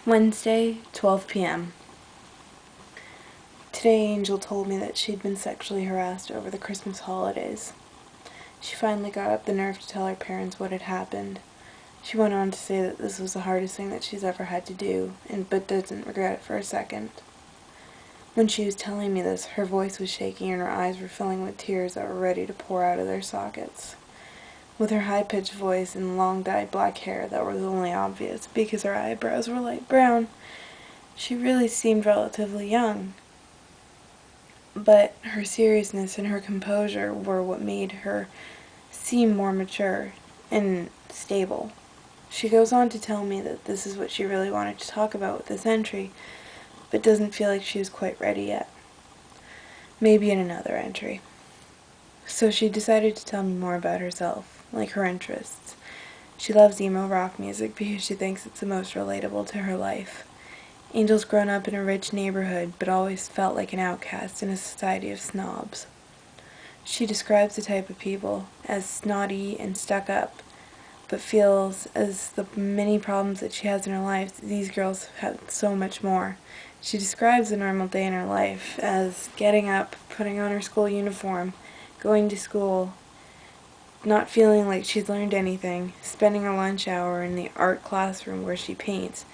Wednesday, 12 p.m. Today Angel told me that she'd been sexually harassed over the Christmas holidays. She finally got up the nerve to tell her parents what had happened. She went on to say that this was the hardest thing that she's ever had to do, but doesn't regret it for a second. When she was telling me this, her voice was shaking and her eyes were filling with tears that were ready to pour out of their sockets. With her high-pitched voice and long dyed black hair that was only obvious because her eyebrows were light brown, she really seemed relatively young. But her seriousness and her composure were what made her seem more mature and stable. She goes on to tell me that this is what she really wanted to talk about with this entry, but doesn't feel like she was quite ready yet. Maybe in another entry. So she decided to tell me more about herself, like her interests. She loves emo rock music because she thinks it's the most relatable to her life. Angel's grown up in a rich neighborhood, but always felt like an outcast in a society of snobs. She describes the type of people as snotty and stuck up, but feels as the many problems that she has in her life, these girls have so much more. She describes a normal day in her life as getting up, putting on her school uniform, going to school, not feeling like she's learned anything, spending a lunch hour in the art classroom where she paints,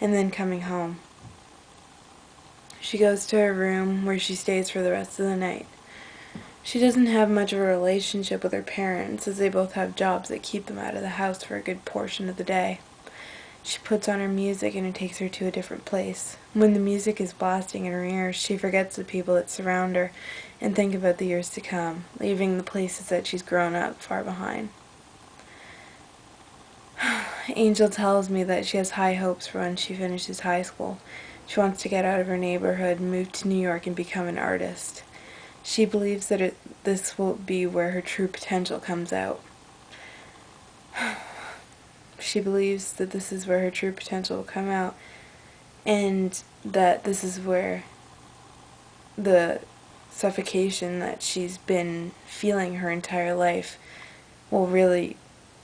and then coming home. She goes to her room where she stays for the rest of the night. She doesn't have much of a relationship with her parents, as they both have jobs that keep them out of the house for a good portion of the day. She puts on her music and it takes her to a different place. When the music is blasting in her ears, she forgets the people that surround her and think about the years to come, leaving the places that she's grown up far behind. Angel tells me that she has high hopes for when she finishes high school. She wants to get out of her neighborhood, move to New York, and become an artist. She believes that this will be where her true potential comes out. She believes that this is where her true potential will come out, and that this is where the suffocation that she's been feeling her entire life will really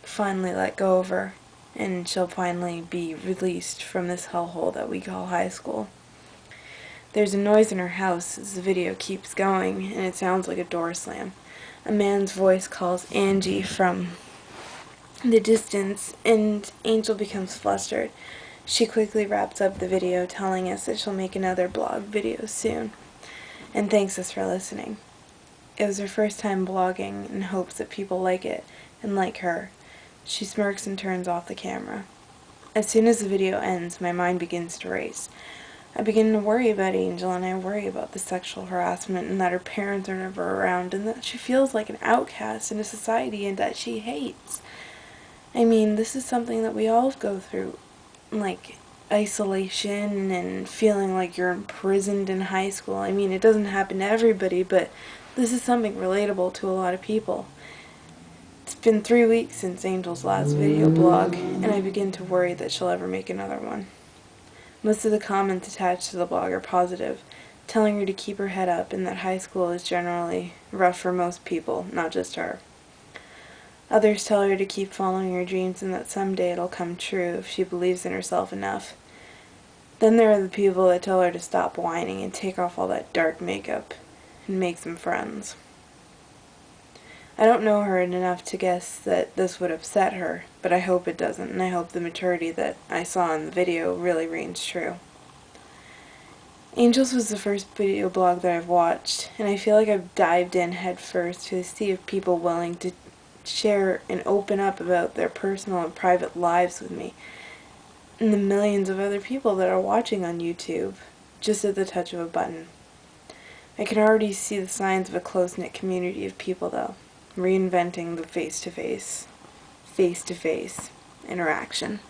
finally let go of her, and she'll finally be released from this hellhole that we call high school. There's a noise in her house as the video keeps going, and it sounds like a door slam. A man's voice calls Angie from the distance, and Angel becomes flustered. She quickly wraps up the video, telling us that she'll make another blog video soon, and thanks us for listening. It was her first time blogging and hopes that people like it and like her. She smirks and turns off the camera. As soon as the video ends, my mind begins to race. I begin to worry about Angel, and I worry about the sexual harassment and that her parents are never around and that she feels like an outcast in a society and that she hates. I mean, this is something that we all go through, like isolation and feeling like you're imprisoned in high school. I mean, it doesn't happen to everybody, but this is something relatable to a lot of people. It's been 3 weeks since Angel's last video blog, and I begin to worry that she'll ever make another one. Most of the comments attached to the blog are positive, telling her to keep her head up and that high school is generally rough for most people, not just her. Others tell her to keep following her dreams and that someday it'll come true if she believes in herself enough. Then there are the people that tell her to stop whining and take off all that dark makeup and make some friends. I don't know her enough to guess that this would upset her, but I hope it doesn't, and I hope the maturity that I saw in the video really reigns true. Angels was the first video blog that I've watched, and I feel like I've dived in head first to a sea of people willing to share and open up about their personal and private lives with me, and the millions of other people that are watching on YouTube, just at the touch of a button. I can already see the signs of a close-knit community of people, though, reinventing the face-to-face interaction.